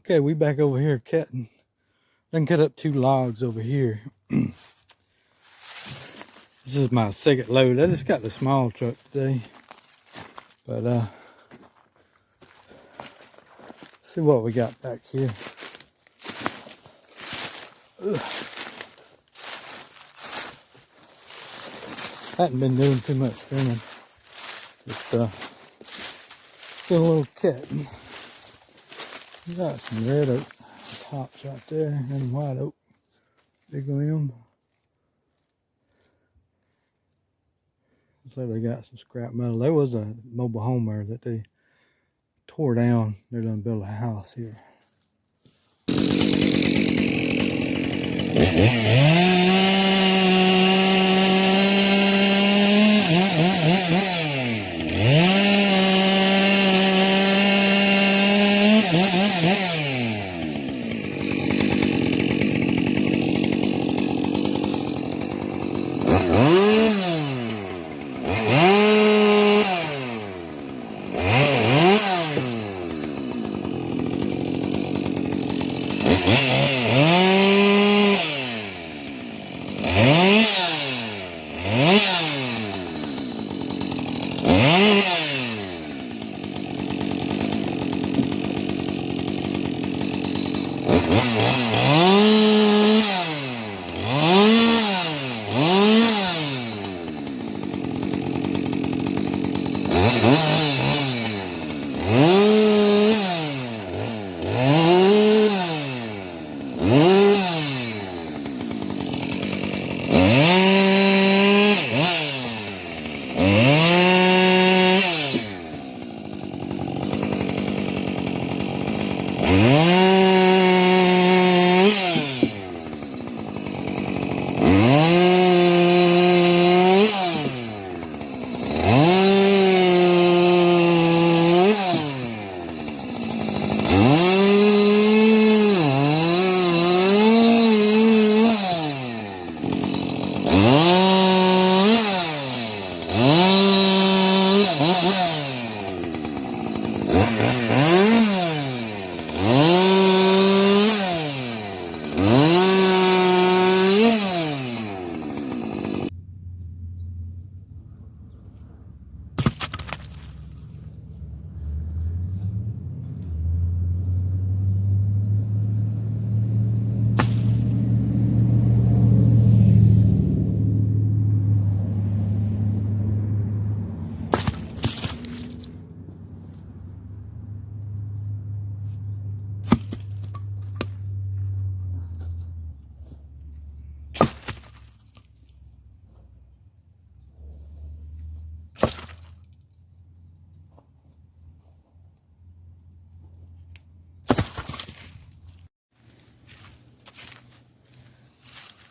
Okay, we back over here cutting. Then cut up 2 logs over here. This is my second load. I just got the small truck today. But see what we got back here. Ugh. Hadn't been doing too much trimming. Just doing a little cutting. Got some red oak tops right there and white oak. Big limb. So they got some scrap metal. There was a mobile home there that they tore down. They're gonna build a house here.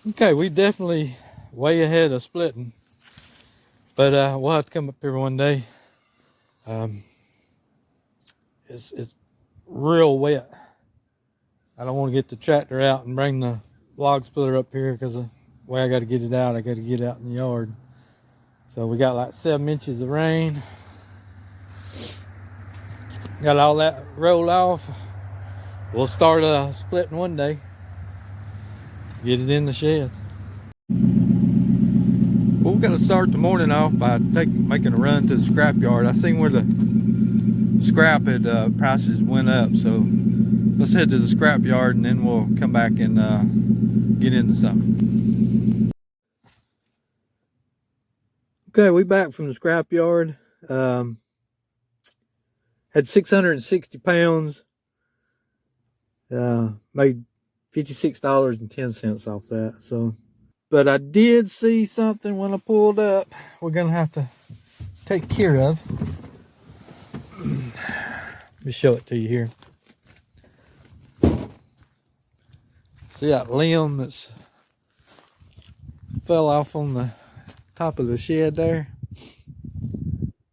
Okay, we definitely way ahead of splitting, but we'll have to come up here one day. It's real wet. I don't want to get the tractor out and bring the log splitter up here because the way I got to get it out, I got to get it out in the yard. So we got like 7 inches of rain. Got all that rolled off. We'll start splitting one day. Get it in the shed. Well, we're gonna start the morning off by making a run to the scrapyard. I seen where the scrap prices went up, so let's head to the scrapyard and then we'll come back and get into something. Okay, we back from the scrapyard. Had 660 pounds. Made $56.10 off that. So, but I did see something when I pulled up we're gonna have to take care of. Let me show it to you here. See that limb that's fell off on the top of the shed there?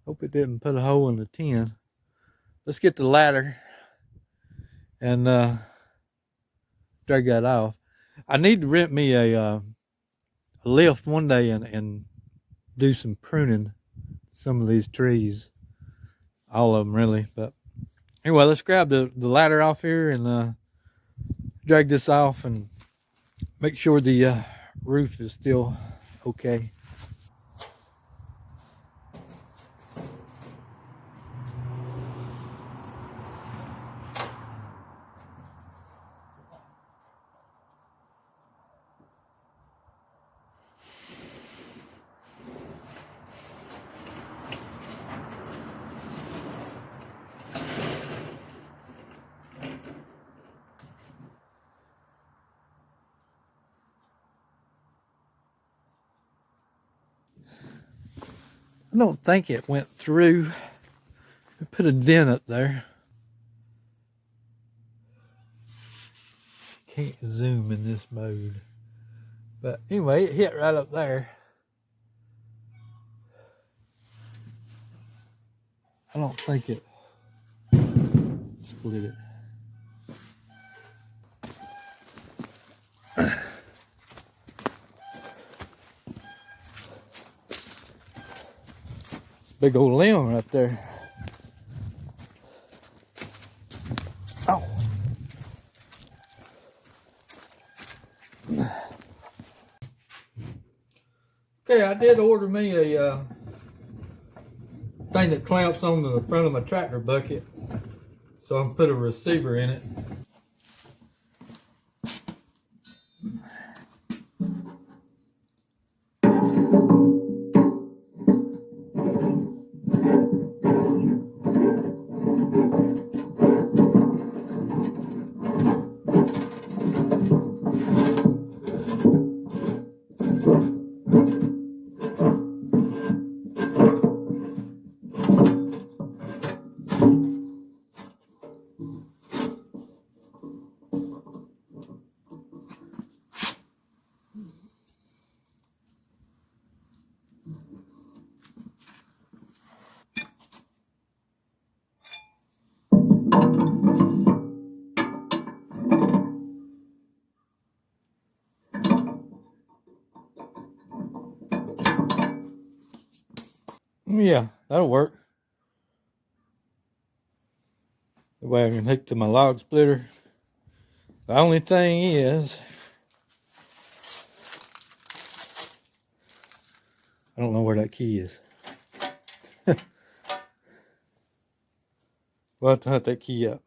Hope it didn't put a hole in the tin. Let's get the ladder and drag that off. I need to rent me a lift one day and do some pruning some of these trees, all of them really, but Anyway, let's grab the ladder off here and drag this off and make sure the roof is still okay. I don't think it went through. I put a dent up there. Can't zoom in this mode. But anyway, it hit right up there. I don't think it split it. It's a big old limb right there. Oh. Okay, I did order me a thing that clamps on the front of my tractor bucket. So I'm put a receiver in it. Yeah, that'll work. The way I can hook to my log splitter. The only thing is, I don't know where that key is. We'll have to hunt that key up.